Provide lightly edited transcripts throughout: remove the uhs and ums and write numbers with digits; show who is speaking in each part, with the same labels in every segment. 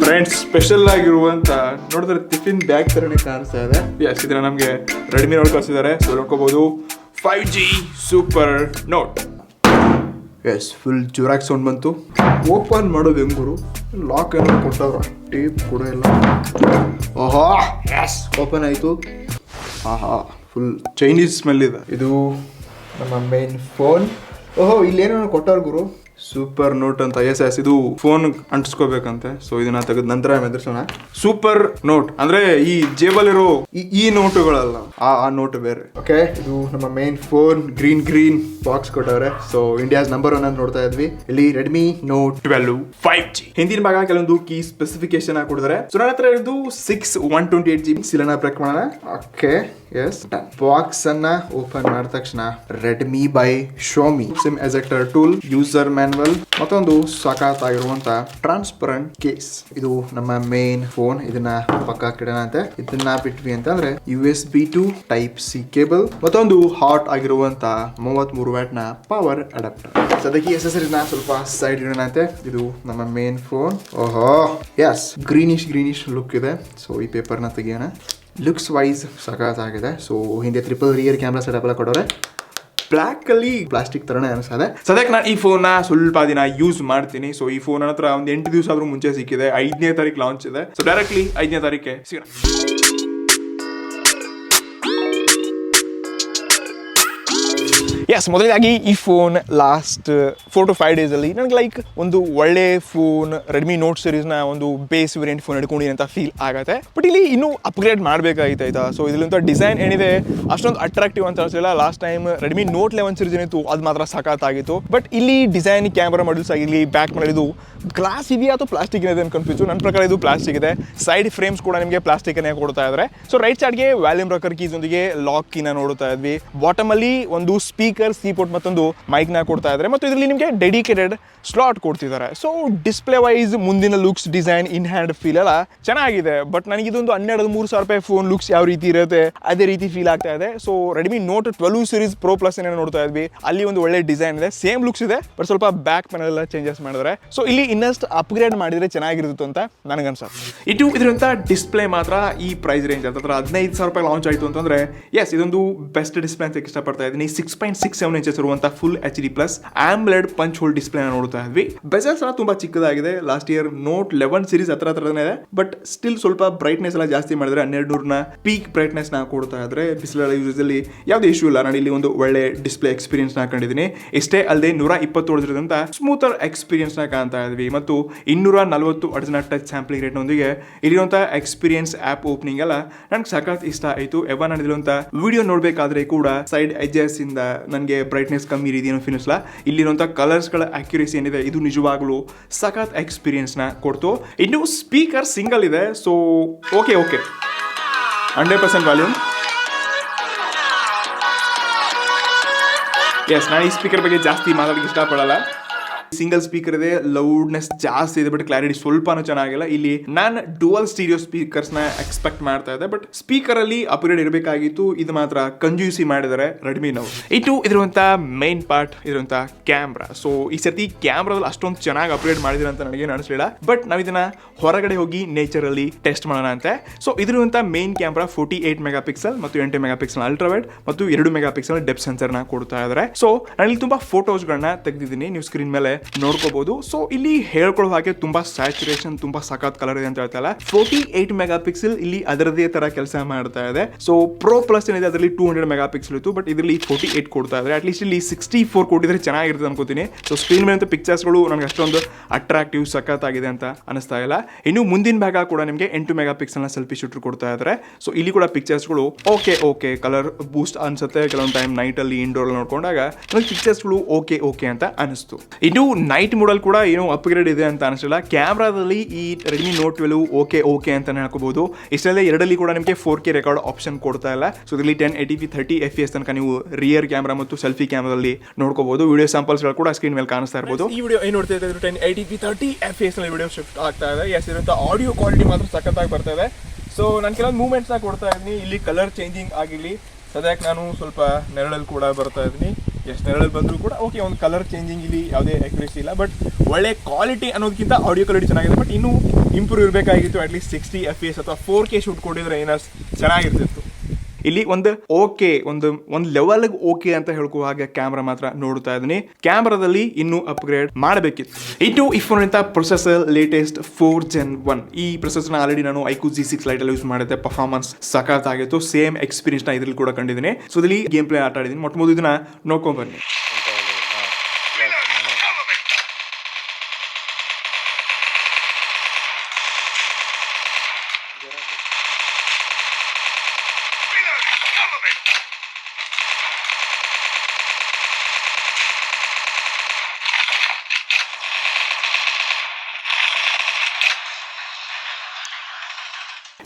Speaker 1: Friends special ಆಗಿರುವಂತ ನೋಡಿದ್ರೆ tiffin bag ತರನೇ ಕಾಣಿಸ್ತಾ ಇದೆ. ಎಸ್ ಇದನ್ನ ನಮ್ಗೆ ರೆಡ್ಮಿ ನೋಡ್ ಕಳಿಸಿದ್ದಾರೆ. ಸೊ ನೋಡ್ಕೋಬಹುದು 5G super note. Yes full ಜೋರಾಗಿ ಸೌಂಡ್ ಬಂತು. ಓಪನ್ ಮಾಡೋದು ಹೆಂಗುರು, ಲಾಕ್ ಏನೋ ಕೊಟ್ಟವ್ರ, ಟೇಪ್ ಕೂಡ ಇಲ್ಲ. ಓಹೋ ಎಸ್ ಓಪನ್ ಆಯ್ತು. ಆಹಾ ಫುಲ್ ಚೈನೀಸ್ ಸ್ಮೆಲ್ ಇದೆ. ಇದು ನಮ್ಮ ಮೇನ್ ಫೋನ್. ಓಹೋ ಇಲ್ಲೇನೋ ಕೊಟ್ಟವ್ರ ಗುರು, ಸೂಪರ್ ನೋಟ್ ಅಂತ. ಎಸ್ ಎಸ್ ಇದು ಫೋನ್ ಅಂಟಿಸ್ಕೋಬೇಕಂತೆ. ಸೊ ಇದನ್ನ ತೆಗೆದ ನಂತರ ಎದುರಿಸೋಣ. ಸೂಪರ್ ನೋಟ್ ಅಂದ್ರೆ ಈ ಜೇಬಲ್ಲಿರೋ ಈ ನೋಟುಗಳಲ್ಲ, ಆ ನೋಟ್ ಬೇರೆ. ಓಕೆ ಇದು ನಮ್ಮ ಮೇನ್ ಫೋನ್. ಗ್ರೀನ್ ಬಾಕ್ಸ್ ಕೊಟ್ಟವ್ರೆ. ಸೊ ಇಂಡಿಯಾಸ್ ನಂಬರ್ 1 ಅಂತ ನೋಡ್ತಾ ಇದ್ವಿ. ಇಲ್ಲಿ ರೆಡ್ಮಿ ನೋಟ್ 12 5G. ಹಿಂದಿನ ಭಾಗ ಕೆಲವೊಂದು ಕೀ ಸ್ಪೆಸಿಫಿಕೇಶನ್ ಕೊಡಿದ್ರೆ. ಸೊ ನನ್ನ ಹತ್ರ ಇದು 128GB. ಸಿಲನ ಬ್ರೇಕ್ ಮಾಡೋಣ. ಓಕೆ ಎಸ್ ಬಾಕ್ಸ್ ಅನ್ನ ಓಪನ್ ಮಾಡಿದ ತಕ್ಷಣ Redmi by show me sim ejector tool, user manual, ಮತ್ತೊಂದು ಸಖತ್ತಾಗಿರುವಂತ ಟ್ರಾನ್ಸ್ಪರೆಂಟ್ ಕೇಸ್. ಇದು ನಮ್ಮ ಮೇನ್ ಫೋನ್. ಇದನ್ನ ಪಕ್ಕ ಕಿಡೋಣಂತೆ. ಇದನ್ನ ಬಿಟ್ವಿ ಅಂತಂದ್ರೆ USB to Type-C ಕೇಬಲ್, ಮತ್ತೊಂದು ಹಾಟ್ ಆಗಿರುವಂತ 33 ವ್ಯಾಟ್ ನ ಪವರ್ ಅಡಾಪ್ಟರ್. ಸದ್ಯಕ್ಕೆ ಎಕ್ಸೆಸರೀಸ್ ನ ಸ್ವಲ್ಪ ಸೈಡ್ ಇಡೋಣಂತೆ. ಇದು ನಮ್ಮ ಮೇನ್ ಫೋನ್. ಓಹೋ ಎಸ್ ಗ್ರೀನಿಶ್ ಲುಕ್ ಇದೆ. ಸೊ ಈ ಪೇಪರ್ ನ ತೆಗಿಯೋಣ. ಲುಕ್ಸ್ ವೈಸ್ ಸಖತ್ತಾಗಿದೆ. ಸೊ ಹಿಂದೆ ಟ್ರಿಪಲ್ ರಿಯರ್ ಕ್ಯಾಮ್ರಾ ಸೆಟಪ್ ಎಲ್ಲ ಕೊಡೋರೆ. ಬ್ಲ್ಯಾಕ್ ಅಲ್ಲಿ ಪ್ಲಾಸ್ಟಿಕ್ ತರನೇ ಅನಿಸ್ತದೆ. ಸದ್ಯಕ್ಕೆ ನಾನು ಈ ಫೋನ್ ನ ಸ್ವಲ್ಪ ದಿನ ಯೂಸ್ ಮಾಡ್ತೀನಿ. ಸೊ ಈ ಫೋನ್ ಹತ್ರ ಒಂದು 8 ದಿವಸ ಆದ್ರೂ ಮುಂಚೆ ಸಿಕ್ಕಿದೆ. 5ನೇ ತಾರೀಕು ಲಾಂಚ್ ಇದೆ. ಸೊ ಡೈರೆಕ್ಟ್ಲಿ 5ನೇ ತಾರೀಕೆ ಸಿಗೋಣ. ಎಸ್ ಮೊದಲಾಗಿ ಈ ಫೋನ್ ಲಾಸ್ಟ್ 4 to 5 days ಅಲ್ಲಿ ನನಗೆ ಲೈಕ್ ಒಂದು ಒಳ್ಳೆ ಫೋನ್ ರೆಡ್ಮಿ ನೋಟ್ ಸೀರೀಸ್ ನ ಒಂದು ಬೇಸ್ ವೇರಿಯಂಟ್ ಫೋನ್ ಹಿಡ್ಕೊಂಡಿದ್ದೀನಿ ಅಂತ ಫೀಲ್ ಆಗುತ್ತೆ. ಬಟ್ ಇಲ್ಲಿ ಇನ್ನೂ ಅಪ್ಗ್ರೇಡ್ ಮಾಡಬೇಕಾಗಿತ್ತು ಆಯ್ತಾ. ಸೊ ಇದರಿಂದ ಡಿಸೈನ್ ಏನಿದೆ ಅಷ್ಟೊಂದು ಅಟ್ರಾಕ್ಟಿವ್ ಅಂತ ಅನಿಸಲಿಲ್ಲ. Last time Redmi Note 11 series ಏನಿತ್ತು ಅದು ಮಾತ್ರ ಸಖತ್ತಾಗಿತ್ತು. ಬಟ್ ಇಲ್ಲಿ ಡಿಸೈನ್, ಕ್ಯಾಮ್ರಾ ಮಾಡ್ಯೂಲ್ಸ್ ಆಗಿರಲಿ, ಬ್ಯಾಕ್ ಮಾಡಿದ್ದು ಗ್ಲಾಸ್ ಇದೆಯಾ ಅಥವಾ ಪ್ಲಾಸ್ಟಿಕ್ ಇದೆ ಅಂತ ಕನ್ಫ್ಯೂಸ್. ನನ್ನ ಪ್ರಕಾರ ಇದು ಪ್ಲಾಸ್ಟಿಕ್ ಇದೆ. ಸೈಡ್ ಫ್ರೇಮ್ಸ್ ಕೂಡ ನಿಮಗೆ ಪ್ಲಾಸ್ಟಿಕ್ ಅನ್ನೇ ಕೊಡ್ತಾ ಇದ್ದಾರೆ. ಸೊ ರೈಟ್ ಸೈಡ್ಗೆ ವ್ಯಾಲ್ಯೂಮ್ ರಾಕರ್ ಕೀಸ್ ಒಂದಿಗೆ ಲಾಕ್ ಕೀನ ನೋಡ್ತಾ ಇದ್ವಿ. ಬಾಟಮ್ ಅಲ್ಲಿ ಒಂದು ಸ್ಪೀಕರ್, ಸಿ ಪೋರ್ಟ್ ಮತ್ತೊಂದು ಮೈಕ್ ನ ಕೊಡ್ತಾ ಇದ್ದಾರೆ. ಮತ್ತು ಇದರಲ್ಲಿ ನಿಮಗೆ ಡೆಡಿಕೇಟೆಡ್ ಸ್ಲಾಟ್ ಕೊಡ್ತಿದ್ದಾರೆ. ಸೊ ಡಿಸ್ಪ್ಲೇ ವೈಸ್ ಮುಂದಿನ looks, design, in hand feel ಎಲ್ಲ ಚೆನ್ನಾಗಿದೆ. ಬಟ್ ನನಗೆ ಇದೊಂದು 12,000-13,000 ರೂಪಾಯಿ ಫೋನ್ ಲುಕ್ಸ್ ಯಾವ ರೀತಿ ಇರುತ್ತೆ ಅದೇ ರೀತಿ ಫೀಲ್ ಆಗ್ತಾ ಇದೆ. So Redmi note 12 series pro plus ಏನೇನು ನೋಡ್ತಾ ಇದ್ವಿ ಅಲ್ಲಿ ಒಂದು ಒಳ್ಳೆ ಡಿಸೈನ್ ಇದೆ, ಸೇಮ್ ಲುಕ್ಸ್ ಇದೆ. ಬಟ್ ಸ್ವಲ್ಪ ಬ್ಯಾಕ್ ಪ್ಯಾನಲ್ ಎಲ್ಲ ಚೇಂಜಸ್ ಮಾಡಿದ್ರೆ. ಸೊ ಇಲ್ಲಿ ಇನ್ನಷ್ಟು ಅಪ್ಗ್ರೇಡ್ ಮಾಡಿದ್ರೆ ಚೆನ್ನಾಗಿರುತ್ತೆ ಅಂತ ನನಗನ್ಸುತ್ತೆ. ಇದರಿಂದ ಡಿಸ್ಪ್ಲೇ ಮಾತ್ರ ಈ ಪ್ರೈಸ್ ರೇಂಜ್ ಅಂತ 15,000 ರೂಪಾಯಿ ಲಾಂಚ್ ಆಯಿತು ಅಂತಂದ್ರೆ ಎಸ್ ಇದೊಂದು ಬೆಸ್ಟ್ ಡಿಸ್ಪ್ಲೇ ಅಂತ ಇಷ್ಟಪಡ್ತಾ ಇದ್ದೀನಿ. 6.67 ಇಂಚಸ್ ಇರುವಂತಹ full HD plus AMOLED punch hole display ನೋಡ್ತಾ ಇದ್ವಿ. ಬೆಸಲ್ಸ್ ಎಲ್ಲ ತುಂಬಾ ಚಿಕ್ಕದಾಗಿದೆ. ಲಾಸ್ಟ್ ಇಯರ್ ನೋಟ್ 11 ಸೀರೀಸ್ ಹತ್ರನೇ ಇದೆ. ಬಟ್ ಸ್ಟಿಲ್ ಸ್ವಲ್ಪ ಬ್ರೈಟ್ನೆಸ್ ಎಲ್ಲ ಜಾಸ್ತಿ ಮಾಡಿದ್ರೆ 1200 ಪೀಕ್ ಬ್ರೈಟ್ನೆಸ್ ನ ಕೊಡ್ತಾ ಇದ್ರೆ. ಬಿಸಿಲ ಯೂಸ್ ಅಲ್ಲಿ ಯಾವುದೇ ಇಶ್ಯೂ ಇಲ್ಲ. ನಾನು ಇಲ್ಲಿ ಒಂದು ಒಳ್ಳೆ ಡಿಸ್ಪ್ಲೇ ಎಕ್ಸ್ಪೀರಿಯನ್ಸ್ ನ ಕಂಡಿದ್ದೀನಿ. ಇಷ್ಟೇ ಅಲ್ಲದೆ 127 Hz ಸ್ಮೂತರ್ ಎಕ್ಸ್ಪೀರಿಯನ್ಸ್ ನ ಕಾಣ್ತಾ ಇದ್ವಿ. ಮತ್ತು 240 Hz ಟಚ್ ಸ್ಯಾಂಪ್ಲಿಂಗ್ ರೇಟ್ ನೊಂದಿಗೆ ಇಲ್ಲಿರುವಂತಹ ಎಕ್ಸ್ಪೀರಿಯನ್ಸ್ ಆಪ್ ಓಪನಿಂಗ್ ಎಲ್ಲ ನನಗೆ ಸಖತ್ ಇಷ್ಟ ಆಯಿತು. ಎವನ್ ನಾನು ವಿಡಿಯೋ ನೋಡಬೇಕಾದ್ರೆ ಕೂಡ ಸೈಡ್ ಎಡ್ಜಸ್ ಇಂದ ನನಗೆ ಬ್ರೈಟ್ನೆಸ್ ಕಮ್ಮಿ ರೀತಿಯನ್ನು ಫಿನಿಸ್ಲ. ಇಲ್ಲಿರುವಂತಹ ಕಲರ್ಸ್ ಗಳ ಅಕ್ಯುರೇಸಿ ಏನಿದೆ ಇದು ನಿಜವಾಗ್ಲೂ ಸಖತ್ ಎಕ್ಸ್ಪೀರಿಯನ್ಸ್ ನ ಕೊಡ್ತು. ಇನ್ನು ಸ್ಪೀಕರ್ ಸಿಂಗಲ್ ಇದೆ. So okay 100% volume. ಎಸ್ ನಾನು ಈ ಸ್ಪೀಕರ್ ಬಗ್ಗೆ ಜಾಸ್ತಿ ಮಾತಾಡೋಕೆ ಇಷ್ಟಪಡಲ್ಲ. ಸಿಂಗಲ್ ಸ್ಪೀಕರ್ ಇದೆ, ಲೌಡ್ನೆಸ್ ಜಾಸ್ತಿ ಇದೆ, ಬಟ್ ಕ್ಲಾರಿಟಿ ಸ್ವಲ್ಪನೂ ಚೆನ್ನಾಗಿಲ್ಲ. ಇಲ್ಲಿ ನಾನು ಡುವಲ್ ಸ್ಟೀರಿಯೋ ಸ್ಪೀಕರ್ಸ್ ನ ಎಕ್ಸ್ಪೆಕ್ಟ್ ಮಾಡ್ತಾ ಇದ್ದೆ. ಬಟ್ ಸ್ಪೀಕರ್ ಅಲ್ಲಿ ಅಪ್ಗ್ರೇಡ್ ಇರಬೇಕಾಗಿತ್ತು. ಇದು ಮಾತ್ರ ಕಂಜೂಸಿ ಮಾಡಿದ್ದಾರೆ ರೆಡ್ಮಿ ನಾವು. ಇದಿರುವಂತ ಮೇನ್ ಪಾರ್ಟ್ ಇರುವಂತ ಕ್ಯಾಮ್ರಾ. ಸೊ ಈ ಸರ್ತಿ ಕ್ಯಾಮ್ರಾದಲ್ಲಿ ಅಷ್ಟೊಂದು ಚೆನ್ನಾಗಿ ಅಪ್ಗ್ರೇಡ್ ಮಾಡಿದ್ರೆ ಅಂತ ನನಗೇನು ಅನಿಸಲಿಲ್ಲ. ಬಟ್ ನಾವು ಇದನ್ನ ಹೊರಗಡೆ ಹೋಗಿ ನೇಚರ್ ಅಲ್ಲಿ ಟೆಸ್ಟ್ ಮಾಡೋಣ ಅಂತೆ. ಸೊ ಇದಿರುವಂತ ಮೇನ್ ಕ್ಯಾಮ್ರಾ 48 ಮೆಗಾ ಪಿಕ್ಸೆಲ್ ಮತ್ತು 8 ಮೆಗಾ ಪಿಕ್ಸೆಲ್ ಅಲ್ಟ್ರಾವೈಡ್ ಮತ್ತು 2 ಮೆಗಾ ಪಿಕ್ಸೆಲ್ ಡೆಪ್ ಸೆನ್ಸರ್ ನ ಕೊಡ್ತಾ ಇದ್ದಾರೆ. ಸೊ ನಾನು ಇಲ್ಲಿ ತುಂಬಾ ಫೋಟೋಸ್ ಗಳನ್ನ ತೆಗೆದಿದ್ದೀನಿ, ನೀವು ಸ್ಕ್ರೀನ್ ಮೇಲೆ ನೋಡ್ಕೋಬಹುದು. ಸೊ ಇಲ್ಲಿ ಹೇಳ್ಕೊಳ್ಳೋ ಹಾಗೆ ತುಂಬಾ ಸ್ಯಾಚುರೇಷನ್, ತುಂಬಾ ಸಖತ್ ಕಲರ್ ಇದೆ ಅಂತ ಹೇಳ್ತಾ. 48 ಮೆಗಾ ಪಿಕ್ಸೆಲ್ ಇಲ್ಲಿ ಅದರದೇ ತರ ಕೆಲಸ ಮಾಡ್ತಾ ಇದೆ. ಸೊ ಪ್ರೋ ಪ್ಲಸ್ ಏನಿದೆ ಅದರಲ್ಲಿ 200 ಮೆಗಾ ಪಿಕ್ಸೆಲ್ ಇತ್ತು. ಬಟ್ ಇದರಲ್ಲಿ 48 ಕೊಡ್ತಾ ಇದ್ದಾರೆ. ಅಟ್ಲೀಸ್ಟ್ ಇಲ್ಲಿ 64 ಕೊಟ್ಟಿದ್ರೆ ಚೆನ್ನಾಗಿರುತ್ತೆ ಅನ್ಕೋತೀನಿ. ಸೊ ಸ್ಕ್ರೀನ್ ಮೇಲೆ ಪಿಕ್ಚರ್ಸ್ ಗಳು ನನಗೆ ಅಷ್ಟೊಂದು ಅಟ್ರಾಕ್ಟಿವ್ ಸಖತ್ ಆಗಿದೆ ಅಂತ ಅನಿಸ್ತಾ ಇಲ್ಲ. ಇನ್ನು ಮುಂದಿನ ಭಾಗ ಕೂಡ ನಿಮಗೆ 8 ಮೆಗಾ ಪಿಕ್ಸೆಲ್ ನ ಸೆಲ್ಫಿ ಶೂಟರ್ ಕೊಡ್ತಾ ಇದ್ದಾರೆ. ಸೊ ಇಲ್ಲಿ ಕೂಡ ಪಿಕ್ಚರ್ಸ್ ಗಳು ಓಕೆ ಕಲರ್ ಬೂಸ್ಟ್ ಅನ್ಸುತ್ತೆ. ಕೆಲವೊಂದು ಟೈಮ್ ನೈಟ್ ಅಲ್ಲಿ ಇಂಡೋರ್ ನೋಡ್ಕೊಂಡಾಗ ಪಿಕ್ಚರ್ಸ್ ಗಳು ಓಕೆ ಅಂತ ಅನಿಸ್ತು. ಇನ್ನು ನೈಟ್ ಮೋಡಲ್ ಕೂಡ ಏನೋ ಅಪ್ಗ್ರೇಡ್ ಇದೆ ಅಂತ ಅನಿಸಲಿಲ್ಲ. ಕ್ಯಾಮ್ರಾದಲ್ಲಿ ಈ ರೆಡ್ಮಿ ನೋಟ್ 12 ಓಕೆ ಅಂತ ಹೇಳ್ಕೋಬಹುದು. ಇಷ್ಟಲ್ಲೇ ಎರಡಲ್ಲಿ ಕೂಡ ನಿಮಗೆ 4K ರೆಕಾರ್ಡ್ ಆಪ್ಷನ್ ಕೊಡ್ತಾ ಇಲ್ಲ. ಸೊ ಇದರಲ್ಲಿ 1080p 30 FPS ತನಕ ನೀವು ರಿಯರ್ ಕ್ಯಾಮ್ರಾ ಮತ್ತು ಸೆಲ್ಫಿ ಕ್ಯಾಮ್ರಾದಲ್ಲಿ ನೋಡ್ಕೋಬಹುದು. ವಿಡಿಯೋ ಸ್ಯಾಂಪಲ್ಸ್ ಗಳು ಕೂಡ ಸ್ಕ್ರೀನ್ ಮೇಲೆ ಕಾಣಿಸ್ತಾ ಇರಬಹುದು. ಈ ವಿಡಿಯೋ ಏನು ನೋಡ್ತಾ ಇದ್ರೆ 1080p 30 FPS ನಲ್ಲಿ ವಿಡಿಯೋ ಶಿಫ್ಟ್ ಆಗ್ತಾ ಇದೆ. ಎಸ್ ಇರುವಂತ ಆಡಿಯೋ ಕ್ವಾಲಿಟಿ ಮಾತ್ರ ಸಖತ್ತಾಗಿ ಬರ್ತಾ ಇದೆ. ಸೊ ನಾನು ಕೆಲವೊಂದು ಮೂವ್ಮೆಂಟ್ಸ್ ನ ಕೊಡ್ತಾ ಇದ್ದೀನಿ. ಇಲ್ಲಿ ಕಲರ್ ಚೇಂಜಿಂಗ್ ಆಗಿರಲಿ. ಸದ್ಯಕ್ಕೆ ನಾನು ಸ್ವಲ್ಪ ನೆರಳಲ್ಲಿ ಕೂಡ ಬರ್ತಾ ಇದ್ದೀನಿ. ಎಷ್ಟು ನೆರಳಲ್ಲಿ ಬಂದರೂ ಕೂಡ ಓಕೆ ಒಂದು ಕಲರ್ ಚೇಂಜಿಂಗ್ ಇಲ್ಲಿ ಯಾವುದೇ ಅಕ್ಯುರೇಸಿ ಇಲ್ಲ. ಬಟ್ ಒಳ್ಳೆ ಕ್ವಾಲಿಟಿ ಅನ್ನೋದಕ್ಕಿಂತ ಆಡಿಯೋ ಕ್ವಾಲಿಟಿ ಚೆನ್ನಾಗಿದೆ. ಬಟ್ ಇನ್ನೂ ಇಂಪ್ರೂವ್ ಇರಬೇಕಾಗಿತ್ತು. ಅಟ್ಲೀಸ್ಟ್ 60 FPS ಅಥವಾ 4K ಶೂಟ್ ಕೊಟ್ಟಿದ್ರೆ ಏನಾದ್ರು ಚೆನ್ನಾಗಿರ್ತಿತ್ತು. ಇಲ್ಲಿ ಒಂದು ಓಕೆ ಒಂದು ಲೆವೆಲ್ಗೆ ಓಕೆ ಅಂತ ಹೇಳ್ಕೋ ಹಾಗೆ ಕ್ಯಾಮ್ರಾ ಮಾತ್ರ ನೋಡ್ತಾ ಇದ್ದೀನಿ. ಕ್ಯಾಮ್ರಾದಲ್ಲಿ ಇನ್ನೂ ಅಪ್ಗ್ರೇಡ್ ಮಾಡಬೇಕಿತ್ತು. ಇನ್ನು ಈ ಫೋನ್ ಅಂತ ಪ್ರೊಸೆಸರ್ ಲೇಟೆಸ್ಟ್ 4 Gen 1. ಈ ಪ್ರೊಸೆಸರ್ನ ಆಲ್ರೆಡಿ ನಾನು iQOO G6 Lite ಯೂಸ್ ಮಾಡಿದ್ದೆ. ಪರ್ಫಾರ್ಮೆನ್ಸ್ ಸಖತ್ತಾಗಿತ್ತು. ಸೇಮ್ ಎಕ್ಸ್ಪೀರಿಯನ್ಸ್ ನ ಇದ್ರಲ್ಲಿ ಕೂಡ ಕಂಡಿದ್ದೀನಿ. ಸೊ ಇಲ್ಲಿ ಗೇಮ್ ಪ್ಲೇ ಆಟ ಆಡಿದ್ದೀನಿ. ಮೊಟ್ಟ ಮೊದಲು ಇದನ್ನ ನೋಡ್ಕೊಂಡ್ ಬನ್ನಿ.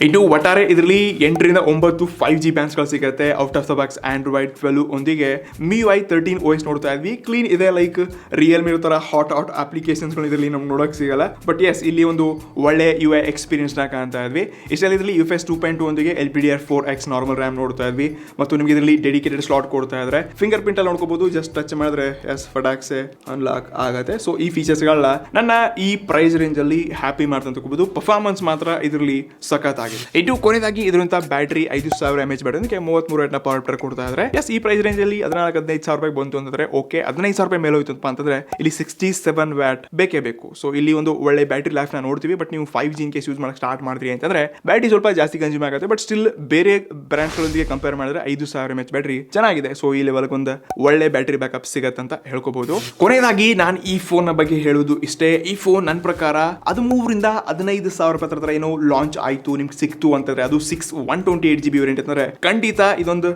Speaker 1: ಇನ್ನು ಒಟ್ಟಾರೆ ಇದರಲ್ಲಿ 8 ರಿಂದ 9 5G ಬ್ಯಾಂಡ್ಸ್ಗಳು ಸಿಗುತ್ತೆ. Out of the box Android 12 ಒಂದಿಗೆ MIUI 13 OS ನೋಡ್ತಾ ಇದ್ವಿ. ಕ್ಲೀನ್ ಇದೆ, ಲೈಕ್ ರಿಯಲ್ಮಿ ತರ ಹಾಟ್ ಅಪ್ಲಿಕೇಶನ್ಸ್ಗಳು ಇದರಲ್ಲಿ ನಮ್ಗೆ ನೋಡೋಕೆ ಸಿಗಲ್ಲ. ಬಟ್ ಎಸ್ ಇಲ್ಲಿ ಒಂದು ಒಳ್ಳೆ UI ಎಕ್ಸ್ಪೀರಿಯನ್ಸ್ನ ಕಾಣ್ತಾ ಇದ್ವಿ. ಇಷ್ಟರಲ್ಲಿ ಇದರಲ್ಲಿ UFS 2.2 ಒಂದಿಗೆ LPDDR4X ನಾರ್ಮಲ್ ರ್ಯಾಮ್ ನೋಡ್ತಾ ಇದ್ವಿ. ಮತ್ತು ನಿಮಗೆ ಇದರಲ್ಲಿ ಡೆಡಿಕೇಟೆಡ್ ಸ್ಲಾಟ್ ಕೊಡ್ತಾ ಇದ್ದಾರೆ. ಫಿಂಗರ್ ಪ್ರಿಂಟ್ ಅಲ್ಲಿ ನೋಡ್ಕೋಬಹುದು. ಜಸ್ಟ್ ಟಚ್ ಮಾಡಿದ್ರೆ ಎಸ್ ಫಟಾಕ್ಸೆ ಅನ್ಲಾಕ್ ಆಗುತ್ತೆ. ಸೊ ಈ ಫೀಚರ್ಸ್ಗಳನ್ನ ನನ್ನ ಈ ಪ್ರೈಸ್ ರೇಂಜ್ ಅಲ್ಲಿ ಹ್ಯಾಪಿ ಮಾಡ್ತಾ ತಗೋಬಹುದು. ಪರ್ಫಾರ್ಮೆನ್ಸ್ ಮಾತ್ರ ಇದರಲ್ಲಿ ಸಖತ್. ಇದು ಕೊನೆಯದಾಗಿ ಇದರಿಂದ battery 5000 mAh battery 33 power truck ಕೊಡ್ತಾ ಇದ್ದಾರೆ. ಎಸ್ ಈ ಪ್ರೈಸ್ ರೇಂಜ್ ಅಲ್ಲಿ 14-15 ರೂಪಾಯಿ ಬಂತು ಅಂತಂದ್ರೆ ಓಕೆ. 15 ರೂಪಾಯಿ ಮೇಲೆ ಹೋಯ್ತು ಅಂತಂದ್ರೆ ಇಲ್ಲಿ 67 ವ್ಯಾಟ್ ಬೇಕೇ ಬೇಕು. ಸೊ ಇಲ್ಲಿ ಒಂದು ಒಳ್ಳೆ ಬ್ಯಾಟ್ರಿ ಲೈಫ್ ನ ನೋಡ್ತೀವಿ. ಬಟ್ ನೀವು 5G ಇನ್ ಕೇಸ್ ಯೂಸ್ ಮಾಡಕ್ಕೆ ಸ್ಟಾರ್ಟ್ ಮಾಡಿದ್ರಿ ಅಂತಂದ್ರೆ ಬ್ಯಾಟ್ರಿ ಸ್ವಲ್ಪ ಜಾಸ್ತಿ ಕನ್ಸ್ಯೂಮ್ ಆಗುತ್ತೆ. ಬಟ್ ಸ್ಟಿಲ್ ಬೇರೆ ಬ್ರ್ಯಾಂಡ್ಸ್ ಗಳೊಂದಿಗೆ ಕಂಪೇರ್ ಮಾಡಿದ್ರೆ 5000 mAh ಬ್ಯಾಟ್ರಿ ಚೆನ್ನಾಗಿದೆ. ಸೊ ಈ ಲೆವೆಲ್ ಒಂದು ಒಳ್ಳೆ ಬ್ಯಾಟ್ರಿ ಬ್ಯಾಕಪ್ ಸಿಗತ್ತೆ ಅಂತ ಹೇಳ್ಕೋಬಹುದು. ಕೊನೆಯದಾಗಿ ನಾನು ಈ ಫೋನ್ ನ ಬಗ್ಗೆ ಹೇಳುವುದು ಇಷ್ಟೇ. ಈ ಫೋನ್ ನನ್ನ ಪ್ರಕಾರ 13 ರಿಂದ 15,000 ರೂಪಾಯಿ ಹತ್ರ ಏನೋ ಲಾಂಚ್ ಆಯ್ತು, ನಿಮ್ಗೆ ಸಿಕ್ತು ಅಂತಂದ್ರೆ ಅದು 128GB ವೇರಿಯಂಟ್ ಅಂತಂದ್ರೆ ಖಂಡಿತ ಇದೊಂದು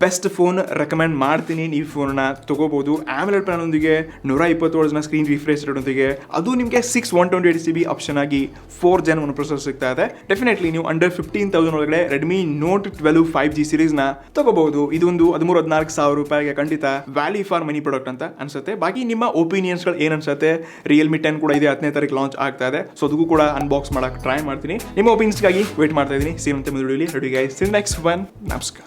Speaker 1: ಬೆಸ್ಟ್ ಫೋನ್ ರೆಕಮೆಂಡ್ ಮಾಡ್ತೀನಿ. ಈ ಫೋನ್ ನ ತಗೋಬಹುದು. AMOLED ಪ್ಯಾನಲ್ ಒಂದಿಗೆ 120 Hz ಸ್ಕ್ರೀನ್ ರಿಫ್ರೆಶ್ ರೇಟ್ ಒಂದಿಗೆ ಅದು ನಿಮಗೆ 128GB ಆಪ್ಷನ್ ಆಗಿ 4 Gen 1 ಪ್ರೊಸೆಸರ್ ಸಿಗ್ತಾ ಇದೆ. ಡೆಫಿನೆಟ್ಲಿ ನೀವು ಅಂಡರ್ 15,000 ಒಳಗಡೆ Redmi Note 12 5G ಸೀರೀಸ್ ನ ತಗೋಬಹುದು. ಇದೊಂದು 13,000-14,000 ರೂಪಾಯಿಗೆ ಖಂಡಿತ ವ್ಯಾಲ್ಯೂ ಫಾರ್ ಮನಿ ಪ್ರಾಡಕ್ಟ್ ಅಂತ ಅನ್ಸುತ್ತೆ. ಬಾಕಿ ನಿಮ್ಮ ಒಪಿನಿಯನ್ಸ್ ಗಳು ಏನ್ ಅನ್ಸುತ್ತೆ? Realme 10 ಕೂಡ ಇದೆ, 10ನೇ ತಾರೀಕು ಲಾಂಚ್ ಆಗ್ತಾ ಇದೆ. ಸೊ ಅದಕ್ಕೂ ಕೂಡ ಅನ್ಬಾಕ್ಸ್ ಮಾಡಕ್ಕೆ ಟ್ರೈ ಮಾಡ್ತೀನಿ. ನಿಮ್ಮ ಒಪಿನಿಯನ್ಸ್ಗಾಗಿ ವೇಟ್ ಮಾಡ್ತಾ ಇದ್ದೀನಿ. See you in the next one. Namaskar.